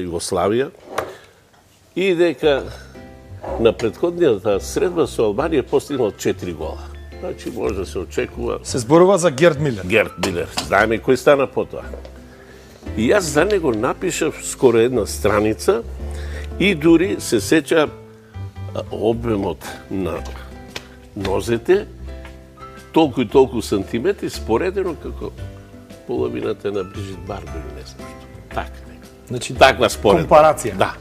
Југославија и дека на претходнијата средба со Албанија постигнал 4 гола. Значи може да се очекува. Се зборува за Герд Милер. Герд Милер. Знаеме кој стана потоа. И јас за него напишав скоро една страница и дури се сеќа обемот на нозете толку и толку сантиметри споредено како половината на Брижит Барбер, не знам што. Така. Значи, таква споредба. Компарација. Да.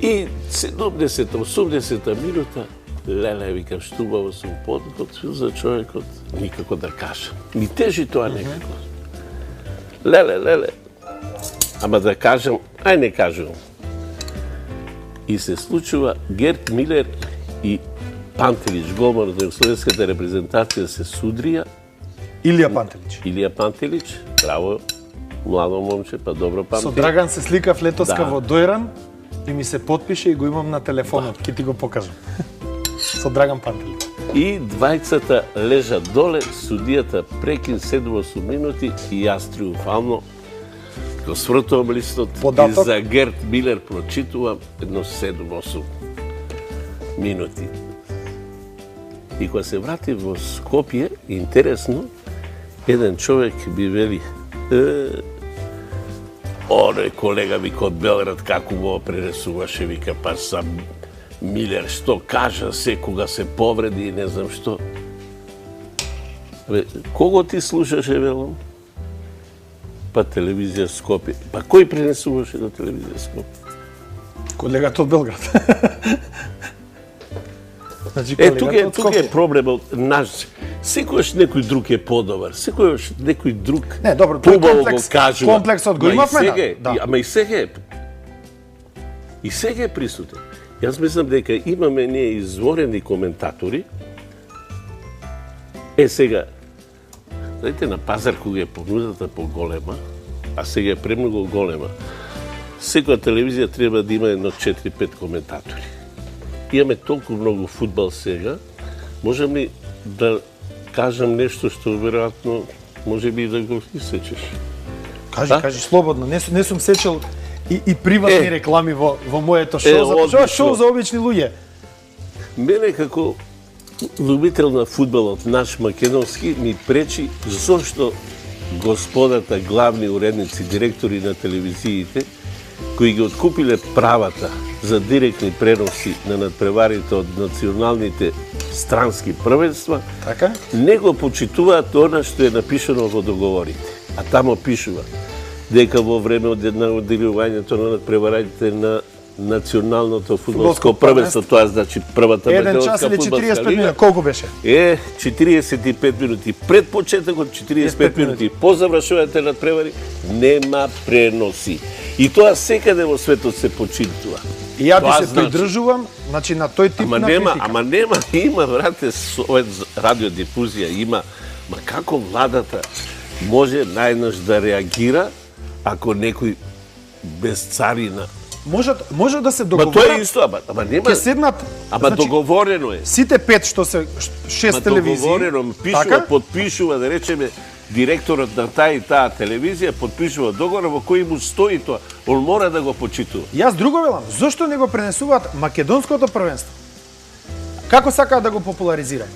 И 70-80 минута, леле, викам, што убаво сум подготвил за човекот, никако да кажам. Ми тежи тоа некако. Леле, ама да кажам, ај не кажам. И се случува Герд Милер и Пантелич, голман од југословенската репрезентација, се судрија. Илија Пантелич, браво, младо момче, па добро памти. Со Драган се сликав летоска во Дојран и ми се подпише и го имам на телефонот, ќе ти го покажам. Со Драган Пантелич. И двајцата лежа доле, судијата прекин 7-8 минути и јас триумфално го свртувам листот и за Герд Милер прочитувам едно 7-8 минути. И кога се врати во Скопје, интересно, еден човек би вели оној колега ми од Белград како го прересуваше, вика, па сам Милер што кажа секога се повреди и не знам што. Кого ти слушаше, велам? Па телевизија Скопје. Па кој пренесуваше на телевизија Скопје? Колегата од Белград. Значи, тука е проблемот наш. Секојаш некој друг е подобар, секојаш некој друг побаво го кажува. Комплексот го имавме, да. Ама и сега е. И сега е присутен. Јас мислам дека имаме ние изворени коментатори. Сега, знаете, на пазар кога е понудата поголема, а сега е премногу голема, секоја телевизија треба да има едно 4-5 коментатори. Имаме толку многу фудбал сега, можем ли да кажам нешто што веројатно може би да го исечеш? Кажи слободно. Не сум сечел и приватни реклами во моето шоу. Шоу за обични луѓе. Мене како любител на фудбалот наш македонски ми пречи зошто господата главни уредници, директори на телевизиите, кои ги откупиле правата за директни преноси на надпреварите од националните странски првенства, не го почитуваат она што е напишано во договорите. А тамо пишува дека во време од одделувањето на надпреварите на националното фудбалско првенство, тоа значи првата македонска фудбалска лига. Колку беше? 45 минути пред почетокот, 45 минути по завршувањето на надпревари, нема преноси. И тоа секаде во светот се почитува. И ја би се придржувам, значи на тој тип на критика. Ама нема, има, брате, радиодифузија, има. Ма како владата може најнаш да реагира ако некој без царина? Може да се договорат. Ма тоа е исто, ама нема. Ке седнат. Ама договорено е. Сите 5 што се 6 телевизии. Договорено, пишува, подпишува, да речеме, директорот на таа и таа телевизија подпишува договор во кој му стои тоа. Он мора да го почитува. Јас друго велам, зошто не го пренесуваат македонското првенство? Како сакаат да го популаризираме?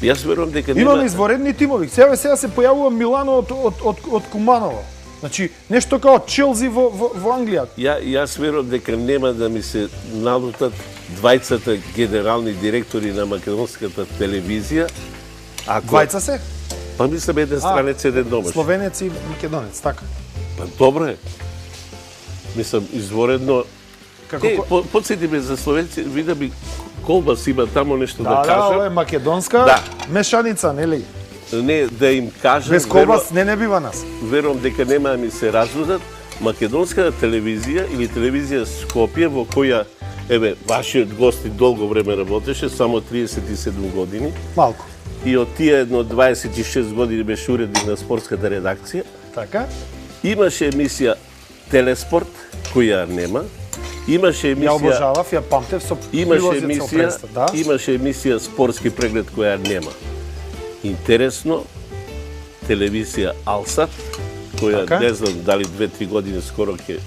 Јас верувам дека имаме изворедни тимови. Сега се појавува Милано од Куманово. Значи, нешто као Челси во Англија. Јас верувам дека нема да ми се налутат двајцата генерални директори на македонската телевизија. Двајца се? Па мислам еден странец, еден домаш. Словенец и македонец, така. Па добро е. Мислам, изворедно. Подсети ме за словенци, вида би колбас има тамо нешто да кажам. Да, ова е македонска мешаница, нели? Не, да им кажам... Без колбас не бива нас. Верувам дека нема да ми се разудат. Македонската телевизија или телевизија Скопје, во која, вашиот гост долго време работеше, само 37 години. Малку. И од тие едно 26 години беше уредник на спортската редакција. Така. Имаше емисија Телеспорт, која нема. Имаше емисија... Ја обожавав, ја памтев со прилозјот со преста. Имаше емисија Спортски преглед, која нема. Интересно, телевизија Алсат, која не знам дали 2-3 години скоро ќе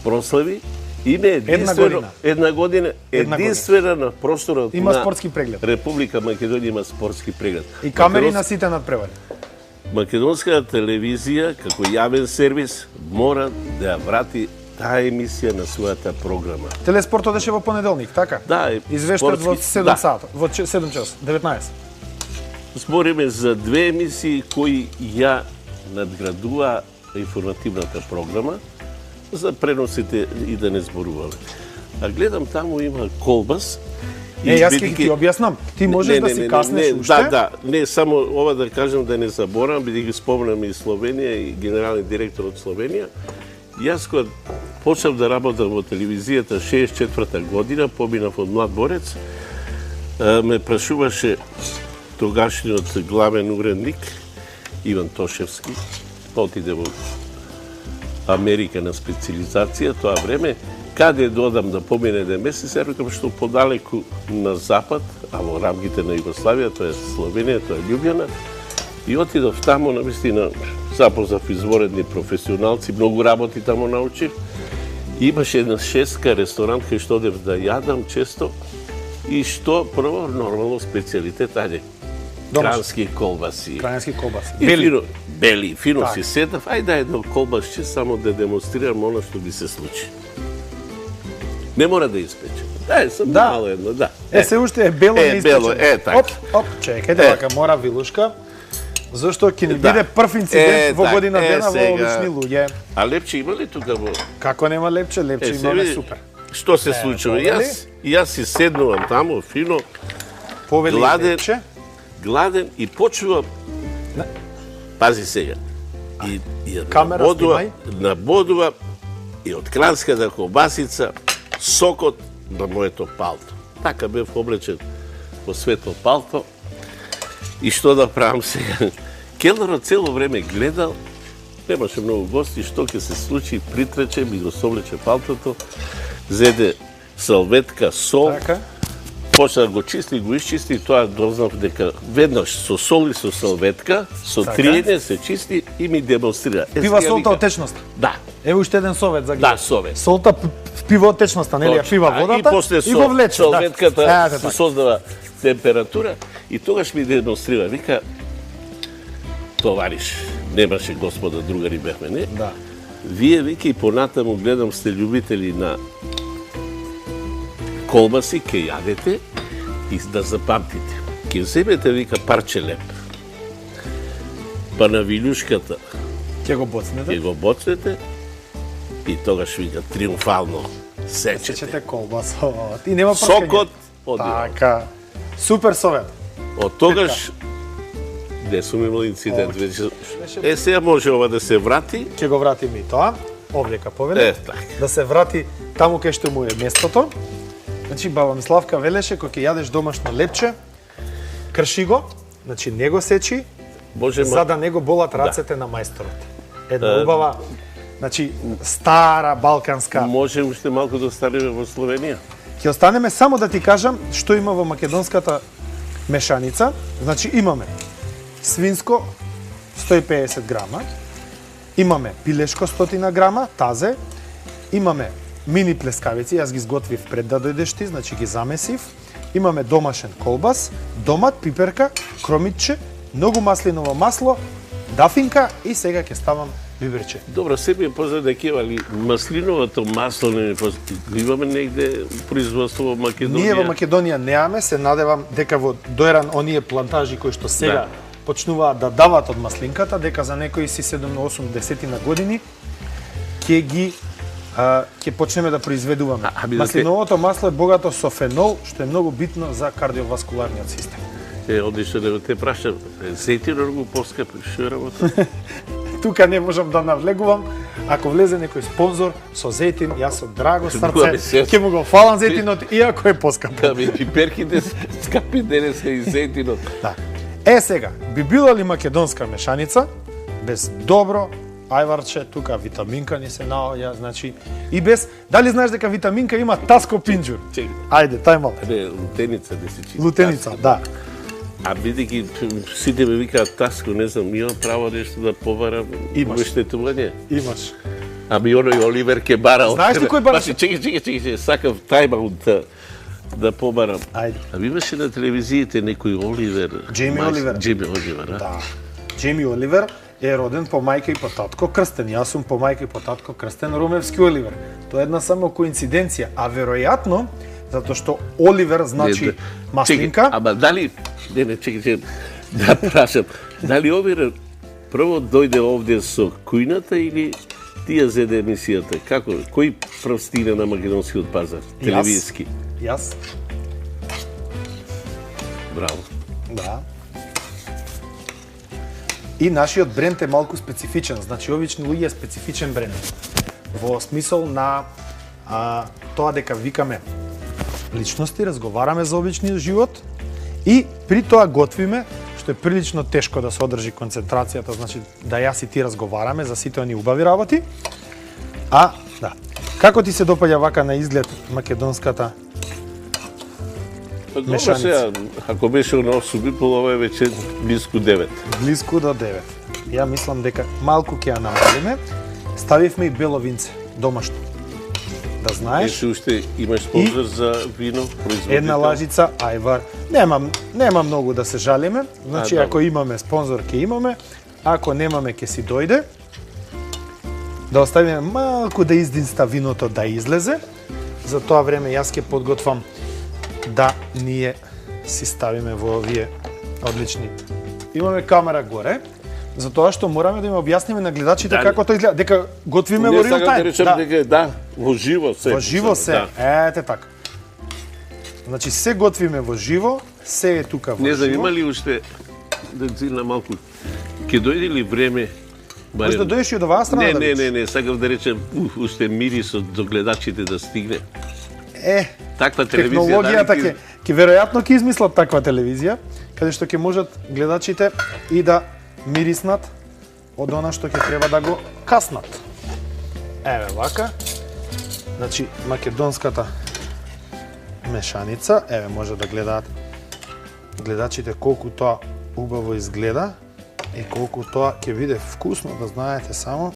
прослави, име единствено една година единствена на просторот Има на спортски преглед. Република Македонија има спортски преглед. И камери на сите надпревари. Македонската телевизија како јавен сервис мора да ја врати таа емисија на својата програма. Телеспорт одеше во понеделник, така? Да, Извештаат во 7 да. сата, во 7 час, 19. Збориме за две емисии кои ја надградува информативната програма, за преносите и да не зборуваме. А гледам таму има колбас. Јас ќе ти објаснам. Ти можеш да си каснеш уште. Да, не, само ова да кажам да не заборавам, бидејќи спомнам и Словенија и генерални директор од Словенија. Јас кога почнав да работам во телевизијата 64-та година, поминав од млад борец, ме прашуваше тогашниот главен уредник Иван Тошевски, па отиде во Америка на специализација тоа време, каде додам да помине 1 месец, ја рекам што подалеку на запад, а во рамките на Југославија, тоа е Словенија, тоа е Љубљана, и отидов таму, навистина, запознав изворедни професионалци, многу работи таму научив. Имаше една шестка ресторант кај што одев да јадам често, и што прво, нормално, специјалитет, ајде, крански колбаси. Крајански колбаси. Бели, фино си седав, ајде едно колбасче само да демонстрирам оно што би се случи. Не мора да испече. Сам мало едно, да. Се уште е бело не испечено. Бело, така. Оп, чекајте, вака мора вилушка. Зашто ќе ни биде прв инцидент во година дена во обични луѓе. А Лепче има ли тука во? Како нема Лепче? Лепче имаме супер. Што се случува? Јас си седнувам таму, фино, гладен и почувам. Пази сега. И набодува и од кранската колбасица сокот на моето палто. Така бев облечен во светло палто. И што да правам сега? Келнерот цело време гледал, немаше многу гости, што ќе се случи, притрече, ми го соблече палтото, зеде салветка, сол, почна да го чисти, го исчисти, тоа дознав дека веднаш со сол и со салветка, со триење се чисти и ми демонстрира. Пива солта од течноста? Да. Ево уште еден совет за гледа. Да, совет. Солта пива од течноста, нели? Пива водата и го влече. Салветката се создава температура и тогаш ми демонстрира. Вика, товариш, немаше господа, другари бехме, не? Да. Вие, вика, и понатаму гледам сте љубители на колбаси, ке јадете и да запамтите. Ке земете, вика, парче леп. Па на вилюшката ќе го боцнете и тогаш, вика, триумфално сечете колбасот. И нема прскање. Сокот одива. Така. Супер совет. Од тогаш не сум имал инцидент веќе. Сега може ова да се врати. Ќе го вратиме и тоа. Овдека повеле. Да се врати таму кај што му е местото. Значи, баба Миславка велеше, кога ќе јадеш домашно лепче, крши го, значи не го сечи, за да не го болат рацете на мајсторот. Една убава, значи, стара балканска. Може уште малку да останеме во Словенија. Ќе останеме, само да ти кажам што има во македонската мешаница. Значи, имаме свинско 150 грама, имаме пилешко 100 грама, тазе, имаме мини плескавици, јас ги изготвив пред да дојдеш ти, значи ги замесив. Имаме домашен колбас, домат, пиперка, кромитче, многу маслиново масло, дафинка и сега ќе ставам биберче. Добро, се ми е познат дека има ли маслиновото масло, не имаме негде производство во Македонија? Ние во Македонија неаме, се надевам дека во Дојран оние плантажи кои што сега почнуваат да дават од маслинката, дека за некои си 7-8 години ќе почнеме да произведуваме. Маслиновото масло е богато со фенол, што е многу битно за кардиоваскуларниот систем. Одлично да те прашам, зејтинот го поскапи, што е работа? Тука не можам да навлегувам. Ако влезе некој спонзор со зејтин, јас од драго срце ќе му го фалам зејтинот, иако е поскапо. Каби пиперките скапи денеска и зејтинот. Да. Сега, би била ли македонска мешаница без добро ајварче, тука витаминка ни се наоѓа, значи и без, дали знаеш дека витаминка има таско пинџур? Ајде, тајмал. Не, лутеница да се чита. Лутеница, да. А бидејќи сите ме викаат таско, не знам, имам право нешто да побарам обештетување? Имаш. Ами оној Оливер ке бара. Знаеш ли кој бараше? Чекај, сакав тајмаут да побарам. Ајде. Ами имаше на телевизиите некој Оливер. Джейми Оливер. Джейми Оливер, а? Да. Джейми Оливер е роден по мајка и по татко крстен. Јас сум по мајка и по татко крстен Румевски Оливер. Тоа е една само коинциденција, а веројатно затоа што Оливер значи маслинка. Чекай, ама дали чекай, да прашам, дали Оливер прво дојде овде со кујната или ти ја зеде емисијата? Како? Кој прв стигна на македонскиот пазар? Телевизиски? Јас. Браво. Да. И нашиот бренд е малку специфичен, значи обични луѓе е специфичен бренд. Во смисол на тоа дека викаме личности, разговараме за обичниот живот и при тоа готвиме, што е прилично тешко да се одржи концентрацијата, значи да јас и ти разговараме за сите они убави работи. А, да. Како ти се допаѓа вака на изглед македонската мешаница? Ако беше на 8 пол, ова е веќе близко 9. Близко до 9. Ја мислам дека малку ќе ја намалиме. Ставивме и бело винце, домашно. Да знаеш. Еше уште имаш спонзор за вино, производител? Една лажица ајвар. Нема многу да се жалиме. Значи, ако имаме спонзор, ќе имаме. Ако немаме, ќе си дојде. Да оставиме малку да издинста виното да излезе. За тоа време јас ќе подготвам да ние си ставиме во овие одлични. Имаме камера горе, затоа што мораме да им објасниме на гледачите како тоа изгледа, дека готвиме во реал тајм. Да, во живо се. Во живо се. Ете така. Значи се готвиме во живо, се е тука во живо. Не знам, има ли уште да цилна малку? Ке дојде ли време? Може да дојдеш и од оваа страна да видиш? Не, сакав да речем, уште мирисот до гледачите да стигне. Таква технологијата ќе веројатно ќе измислат таква телевизија, каде што ќе можат гледачите и да мириснат од она што ќе треба да го каснат. Еве вака. Значи македонската мешаница, еве може да гледаат гледачите колку тоа убаво изгледа и колку тоа ќе биде вкусно, да знаете само.